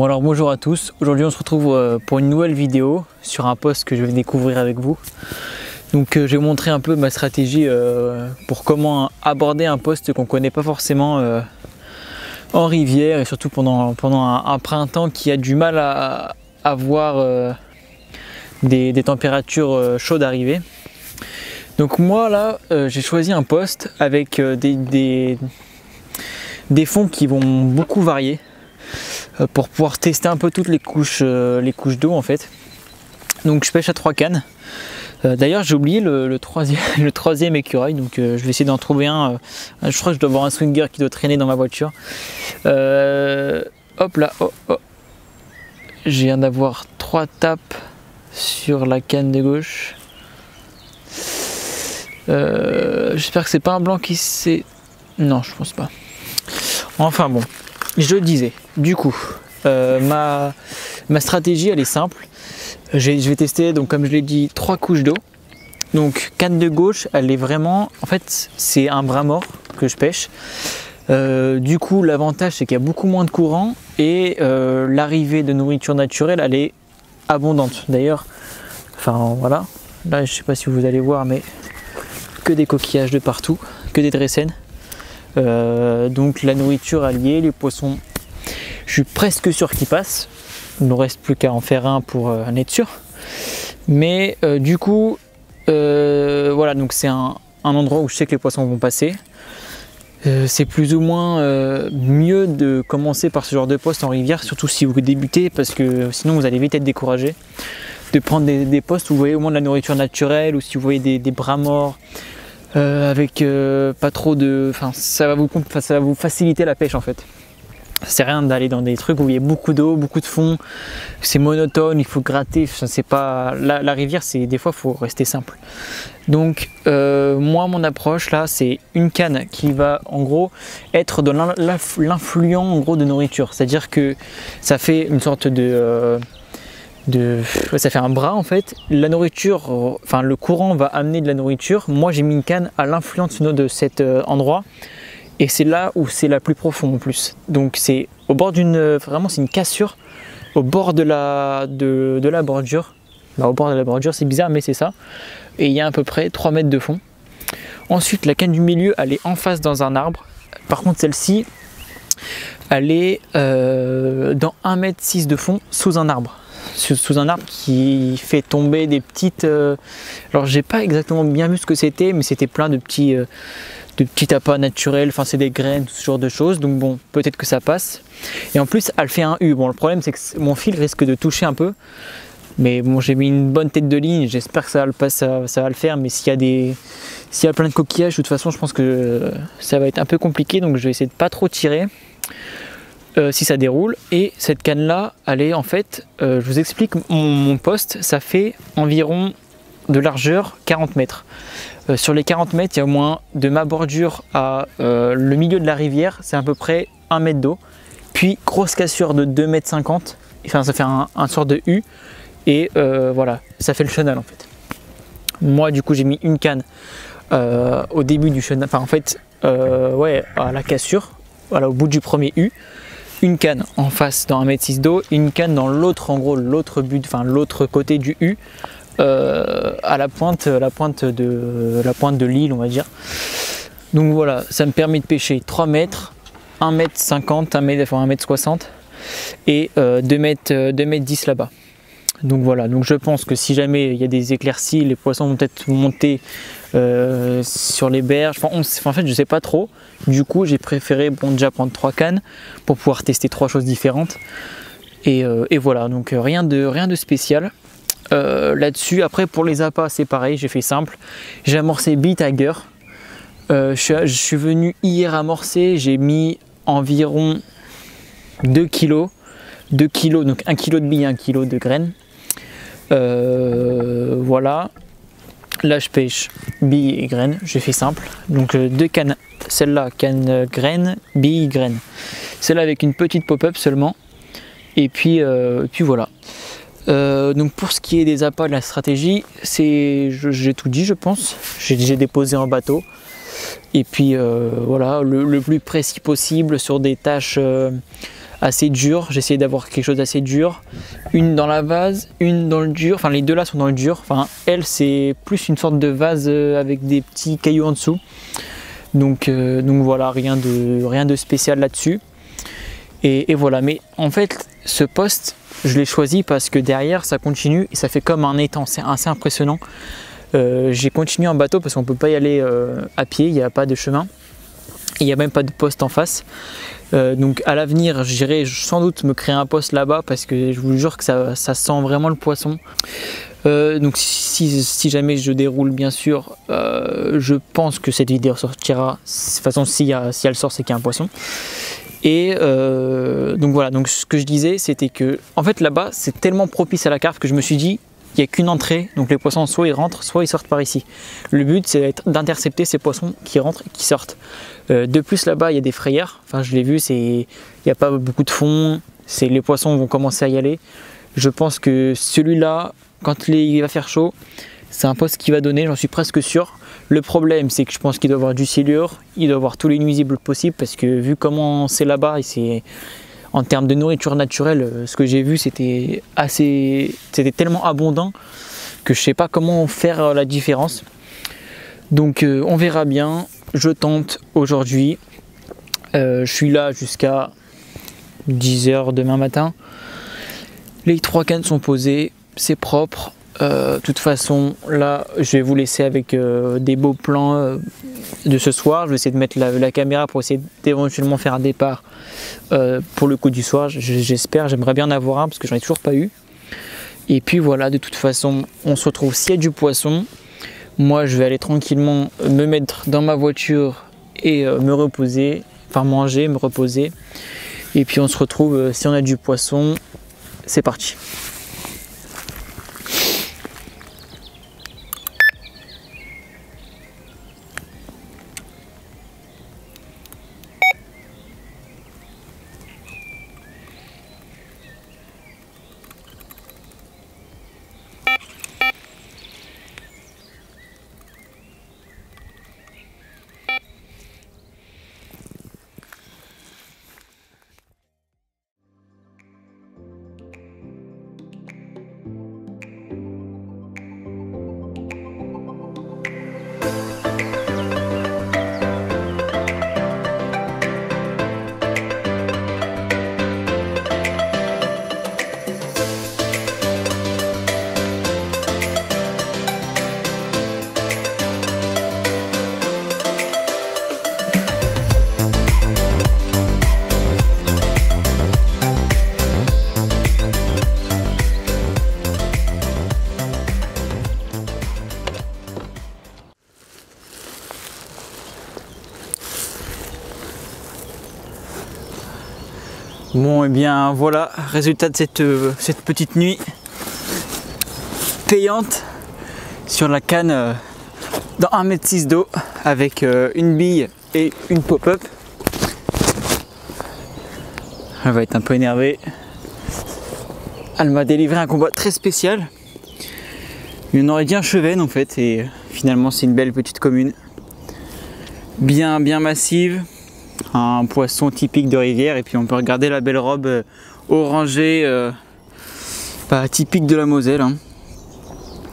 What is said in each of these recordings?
Bon alors bonjour à tous, aujourd'hui on se retrouve pour une nouvelle vidéo sur un poste que je vais découvrir avec vous. Donc je vais vous montrer un peu ma stratégie pour comment aborder un poste qu'on ne connaît pas forcément en rivière et surtout pendant un printemps qui a du mal à avoir des températures chaudes arriver. Donc moi là j'ai choisi un poste avec des fonds qui vont beaucoup varier pour pouvoir tester un peu toutes les couches d'eau en fait. Donc je pêche à 3 cannes. D'ailleurs j'ai oublié le troisième écureuil, donc je vais essayer d'en trouver un. Je crois que je dois avoir un swinger qui doit traîner dans ma voiture. Hop là, oh. Je viens d'avoir 3 tapes sur la canne de gauche. J'espère que c'est pas un blanc qui s'est... Non, je pense pas. Enfin bon, je le disais, du coup, ma stratégie elle est simple. Je vais tester, donc comme je l'ai dit, 3 couches d'eau. Donc canne de gauche, elle est vraiment, en fait c'est un bras mort que je pêche. Du coup l'avantage c'est qu'il y a beaucoup moins de courant et l'arrivée de nourriture naturelle elle est abondante. D'ailleurs, enfin voilà, là je sais pas si vous allez voir mais que des coquillages de partout, que des dressènes. Donc la nourriture alliée, les poissons, je suis presque sûr qu'ils passent. Il ne reste plus qu'à en faire un pour en être sûr. Mais du coup, voilà, donc c'est un endroit où je sais que les poissons vont passer. C'est plus ou moins mieux de commencer par ce genre de poste en rivière, surtout si vous débutez, parce que sinon vous allez vite être découragé. De prendre des postes où vous voyez au moins de la nourriture naturelle, ou si vous voyez des bras morts, avec pas trop de... Enfin, ça va vous faciliter la pêche en fait. C'est rien d'aller dans des trucs où il y a beaucoup d'eau, beaucoup de fond, c'est monotone, il faut gratter, c'est pas... La rivière, c'est des fois, il faut rester simple. Donc, moi, mon approche là, c'est une canne qui va en gros être dans l'influent en gros de nourriture. C'est-à-dire que ça fait une sorte ça fait un bras en fait. La nourriture, enfin le courant va amener de la nourriture. Moi, j'ai mis une canne à l'influent de cet endroit. Et c'est là où c'est la plus profonde en plus. Donc c'est au bord d'une... Vraiment c'est une cassure au bord de la bordure. Bah, au bord de la bordure, c'est bizarre mais c'est ça. Et il y a à peu près 3 mètres de fond. Ensuite la canne du milieu elle est en face dans un arbre. Par contre celle-ci elle est dans 1,6 m de fond sous un arbre. Sous un arbre qui fait tomber des petites... Alors j'ai pas exactement bien vu ce que c'était, mais c'était plein de petits appâts naturels, enfin c'est des graines, ce genre de choses, donc bon, peut-être que ça passe. Et en plus, elle fait un U. Bon, le problème c'est que mon fil risque de toucher un peu, mais bon, j'ai mis une bonne tête de ligne, j'espère que ça va le faire, mais s'il y a plein de coquillages, de toute façon, je pense que ça va être un peu compliqué, donc je vais essayer de pas trop tirer. Si ça déroule. Et cette canne là elle est en fait, je vous explique mon poste, ça fait environ de largeur 40 mètres. Sur les 40 mètres il y a au moins de ma bordure à le milieu de la rivière, c'est à peu près 1 mètre d'eau, puis grosse cassure de 2,50 m, enfin ça fait un sort de U et voilà, ça fait le chenal en fait. Moi du coup j'ai mis une canne au début du chenal, enfin en fait ouais, à la cassure, voilà, au bout du premier U, une canne en face dans 1,6 m d'eau, une canne dans l'autre, en gros l'autre but, enfin l'autre côté du U, à la pointe de l'île on va dire. Donc voilà, ça me permet de pêcher 3 mètres, 1,50 m, 1,60 m et 2,10 m là-bas. Donc voilà, donc je pense que si jamais il y a des éclaircies, les poissons vont peut-être monter sur les berges. Enfin, en fait, je sais pas trop. Du coup, j'ai préféré déjà prendre 3 cannes pour pouvoir tester 3 choses différentes. Et voilà, donc rien de spécial là-dessus. Après, pour les appâts, c'est pareil, j'ai fait simple. J'ai amorcé Bee Tiger. Je suis venu hier amorcer, j'ai mis environ 2 kg, donc 1 kg de billes, 1 kg de graines. Voilà, là je pêche billes et graines, j'ai fait simple, donc 2 cannes, celle-là canne graines, billes, graines, celle-là avec une petite pop-up seulement, et puis voilà. Donc pour ce qui est des appâts, de la stratégie, j'ai tout dit je pense, j'ai déposé en bateau, et puis voilà, le plus précis possible sur des tâches assez dur. J'ai essayé d'avoir quelque chose d'assez dur. Une dans la vase, une dans le dur. Enfin, les deux là sont dans le dur. Enfin, elle, c'est plus une sorte de vase avec des petits cailloux en dessous. Donc voilà, rien de spécial là-dessus. Et voilà, mais en fait, ce poste, je l'ai choisi parce que derrière, ça continue et ça fait comme un étang. C'est assez impressionnant. J'ai continué en bateau parce qu'on ne peut pas y aller à pied, il n'y a pas de chemin. Il n'y a même pas de poste en face. Donc à l'avenir, j'irai sans doute me créer un poste là-bas parce que je vous jure que ça sent vraiment le poisson. Donc si jamais je déroule, bien sûr, je pense que cette vidéo sortira. De toute façon, si elle sort, c'est qu'il y a un poisson. Et donc voilà, donc ce que je disais, c'était que en fait là-bas, c'est tellement propice à la carpe que je me suis dit, il n'y a qu'une entrée, donc les poissons soit ils rentrent, soit ils sortent par ici. Le but, c'est d'intercepter ces poissons qui rentrent et qui sortent. De plus, là-bas, il y a des frayères. Enfin, je l'ai vu, il n'y a pas beaucoup de fond. Les poissons vont commencer à y aller. Je pense que celui-là, quand il va faire chaud, c'est un poste qui va donner, j'en suis presque sûr. Le problème, c'est que je pense qu'il doit avoir du silure, il doit avoir tous les nuisibles possibles, parce que vu comment c'est là-bas, et c'est en termes de nourriture naturelle, ce que j'ai vu, c'était tellement abondant que je sais pas comment faire la différence. Donc on verra bien. Je tente aujourd'hui. Je suis là jusqu'à 10 h demain matin. Les 3 cannes sont posées, c'est propre. De toute façon, là, je vais vous laisser avec des beaux plans de ce soir. Je vais essayer de mettre la caméra pour essayer d'éventuellement faire un départ pour le coup du soir. J'espère, j'aimerais bien en avoir un parce que j'en ai toujours pas eu. Et puis voilà, de toute façon, on se retrouve s'il y a du poisson. Moi, je vais aller tranquillement me mettre dans ma voiture et me reposer, enfin manger, me reposer. Et puis on se retrouve si on a du poisson. C'est parti. Bon, et bien voilà, résultat de cette petite nuit payante sur la canne dans 1,6 m d'eau avec une bille et une pop-up. Elle va être un peu énervée. Elle m'a délivré un combat très spécial. On aurait dit un chevesne en fait, et finalement c'est une belle petite commune. Bien massive. Un poisson typique de rivière, et puis on peut regarder la belle robe orangée typique de la Moselle, hein.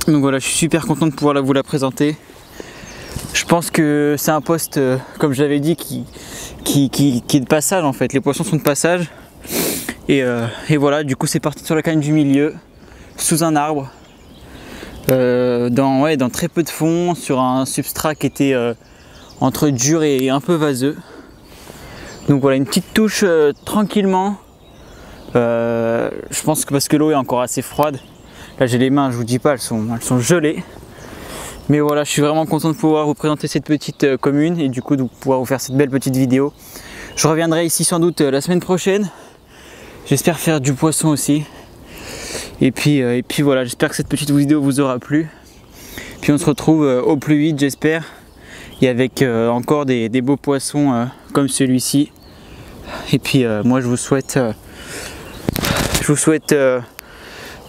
Donc voilà, je suis super content de pouvoir vous la présenter. Je pense que c'est un poste, comme je l'avais dit, qui est de passage en fait. Les poissons sont de passage, et voilà, du coup c'est parti sur la canne du milieu, sous un arbre, dans très peu de fond, sur un substrat qui était entre dur et un peu vaseux. Donc voilà, une petite touche tranquillement. Je pense que parce que l'eau est encore assez froide. Là j'ai les mains, je vous dis pas, elles sont gelées. Mais voilà, je suis vraiment content de pouvoir vous présenter cette petite commune et du coup de pouvoir vous faire cette belle petite vidéo. Je reviendrai ici sans doute la semaine prochaine. J'espère faire du poisson aussi. Et puis voilà, j'espère que cette petite vidéo vous aura plu. Puis on se retrouve au plus vite, j'espère. Et avec encore des beaux poissons comme celui-ci. Et puis moi je vous souhaite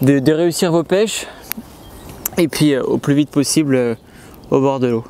de réussir vos pêches. Et puis au plus vite possible au bord de l'eau.